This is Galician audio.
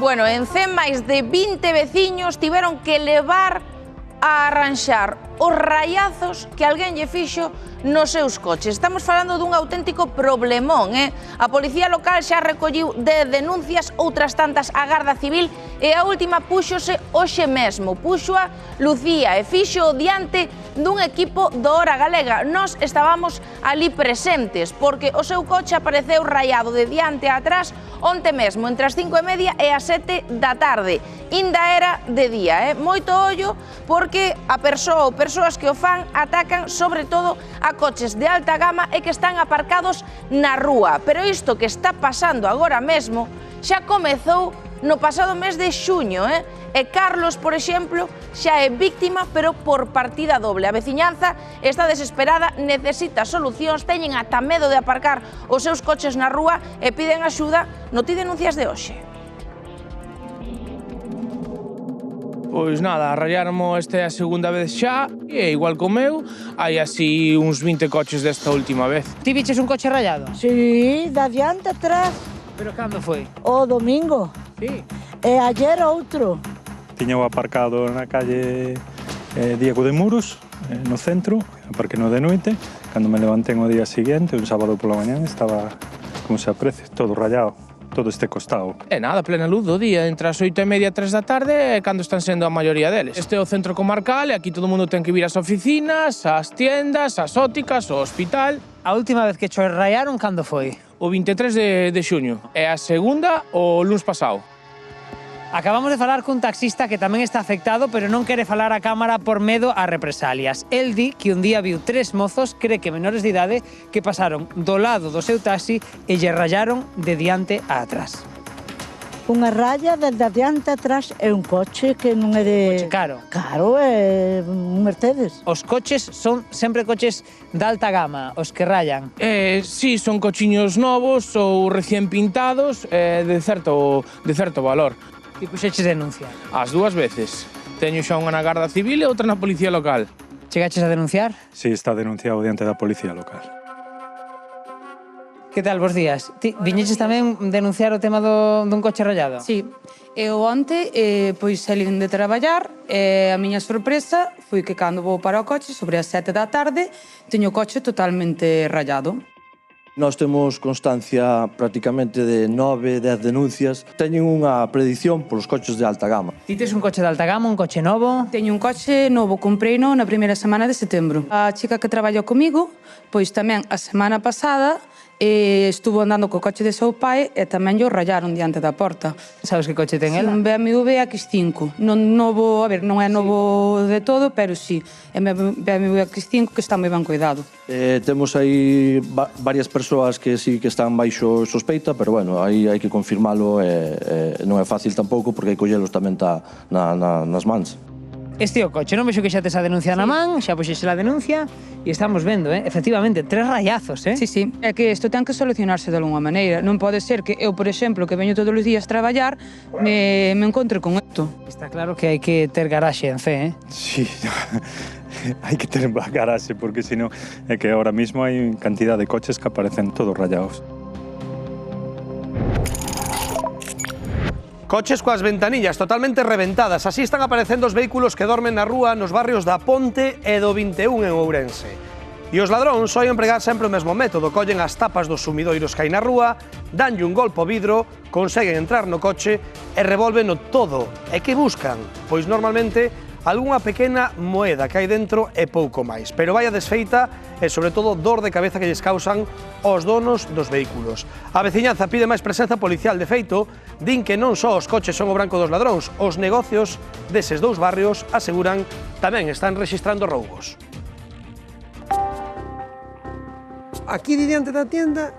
Bueno, en Cen, máis de 20 veciños tiveron que levar a arranxar os raiazos que alguén lle fixo nos seus coches. Estamos falando dun auténtico problemón, A Policía Local xa recolliu 10 denuncias, outras tantas a Garda Civil, e a última púxose hoxe mesmo. Púxoa Lucía e fixo diante dun equipo do Hora Galega. Nós estábamos ali presentes, porque o seu coche apareceu raiado de diante a atrás onte mesmo, entre as 5:30 e as 7 da tarde. Inda era de día, Moito ollo, porque a persoa ou persoas que o fan atacan sobre todo a coches de alta gama e que están aparcados na rúa. Pero isto que está pasando agora mesmo xa comezou no pasado mes de xuño, E Carlos, por exemplo, xa é víctima, pero por partida doble. A veciñanza está desesperada, necesita solucións, teñen ata medo de aparcar os seus coches na rúa e piden axuda no Ti Denuncias de hoxe. Pois nada, rayáramo esta é a segunda vez xa, e igual co meu, hai así uns 20 coches desta última vez. Ti viches un coche rayado? Sí, de adiante atrás. Pero cando foi? O domingo. Sí. E ayer outro. Tiño aparcado na calle Diego de Muros, no centro, aparquei no de noite. Cando me levantei o día seguinte, un sábado pola mañán, estaba, como se aprece, todo rayado, todo este costado. E nada, plena luz do día, entre as 8:30 e 3 da tarde, cando están sendo a maioría deles. Este é o centro comarcal e aquí todo mundo ten que vir ás oficinas, ás tiendas, ás ópticas, ao hospital. A última vez que cho rayaron, cando foi? O 23 de xuño, e a segunda o luns pasado. Acabamos de falar cun taxista que tamén está afectado, pero non quere falar a cámara por medo a represalias. El di que un día viu 3 mozos, cree que menores de idade, que pasaron do lado do seu taxi e lle rayaron de diante a atrás. Unha raya desde adiante atrás é un coche que non é de... Coche caro. Caro, é un Mercedes. Os coches son sempre coches de alta gama, os que rayan. Sí, son cochiños novos ou recién pintados, de certo valor. Ti puxeches denuncia. As dúas veces. Teño xa unha na Garda Civil e outra na Policía Local. Chegaches a denunciar? Sí, está denunciado diante da Policía Local. Que tal, bos días? Ti viñeches tamén denunciar o tema dun coche rayado? Sí, eu onte pois salín de traballar e a miña sorpresa foi que cando vou para o coche sobre as 7 da tarde teño o coche totalmente rayado. Nós temos constancia prácticamente de 9, 10 denuncias. Teñen unha predicción polos coches de alta gama. Ti tes un coche de alta gama, un coche novo? Teño un coche novo, compreino na primeira semana de setembro. A chica que traballa comigo, pois tamén a semana pasada estuvo andando co coche de seu pai e tamén lle rayaron diante da porta. Sabes que coche ten ela? Un BMW X5. Non novo, a ver, non é novo de todo, pero sí, é BMW X5 que está moi ben cuidado. Temos aí varias persoas que sí que están baixo sospeita, pero bueno, aí hai que confirmalo e non é fácil tampouco porque hai collelos tamén nas mans. Este é o coche, non vexo que xa tes a denuncia na man, xa puxexe a denuncia e estamos vendo, efectivamente, 3 rayazos, Sí, sí, é que isto ten que solucionarse de alguna maneira. Non pode ser que eu, por exemplo, que veño todos os días traballar, me encontre con isto. Está claro que hai que ter garaxe en Cee, Sí, hai que ter a garaxe, porque senón é que ahora mismo hai cantidad de coches que aparecen todos rayados. Coches coas ventanillas totalmente reventadas. Así están aparecendo os vehículos que dormen na rúa nos barrios da Ponte e do 21 en Ourense. E os ladróns soen empregar sempre o mesmo método. Collen as tapas dos sumidoiros que hai na rúa, danlle un golpe ao vidro, conseguen entrar no coche e revolveno todo. E que buscan? Pois normalmente algunha pequena moeda que hai dentro e pouco máis. Pero vai a desfeita e, sobre todo, dor de cabeza que lles causan aos donos dos vehículos. A veciñanza pide máis presenza policial. De feito, din que non só os coches son o branco dos ladróns, os negocios deses dous barrios, aseguran, tamén están rexistrando roubos. Aquí diante da tienda